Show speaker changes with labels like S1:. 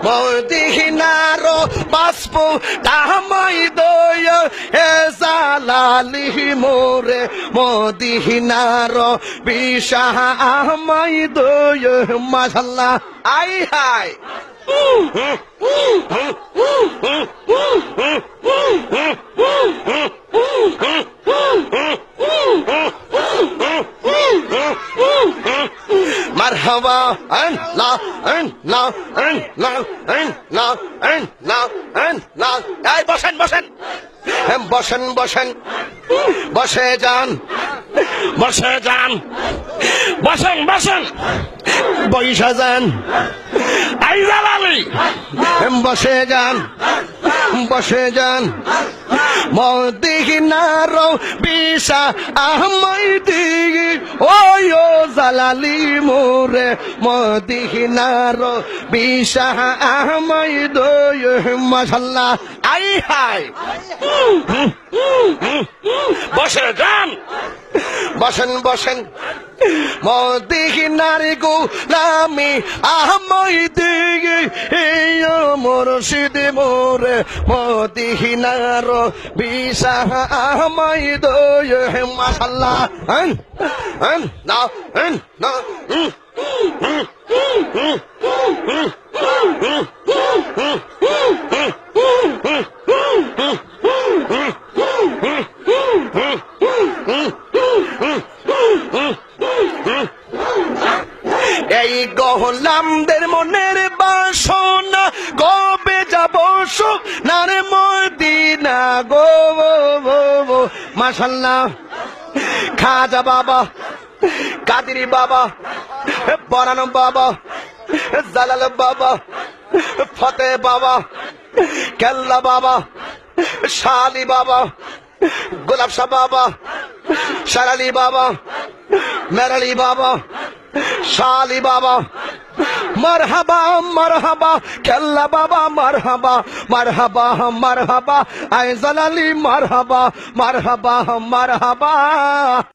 S1: মদিনার বাষ্প তামাই দয় হে জালালি মোরে মদিনার বিশাহ আমাই দয় মাশাআল্লাহ আই হাই মারহাবা আল্লাহ আল্লাহ আল্লাহ আল্লাহ আল্লাহ আল্লাহ এই বসেন বসেন বসেন বসেন বসে যান বসে যান বসেন বসেন বৈশা যান আই জালালি বসে যান বসে যান মদিনার বিশা আমাই দিগি ওই ও জালালি মোরে মদিনার বিশা আমাই দয় মাশাআল্লাহ আই হাই বসে যান বসেন বসেন মদিনার গোলামি আমাই দিগি মুর্শিদ মোরে মদিনার বিশা আমাই দয় মাশাআল্লাহ না না এই গোলামদের মনের বাসনা কবে যাব সোনার মদিনা গো মাশাআল্লাহ খাজা বাবা কাদেরি বাবা বরান বাবা জালাল বাবা ফতে বাবা কেল্লা বাবা শালি বাবা গোলাপ শাহ বাবা শালালি বাবা মেরালি বাবা শালি বাবা মারহাবা মারহাবা কেল্লা বাবা মারহাবা মারহাবা মারহাবা আই জালালি মারহাবা মারহাবা মারহাবা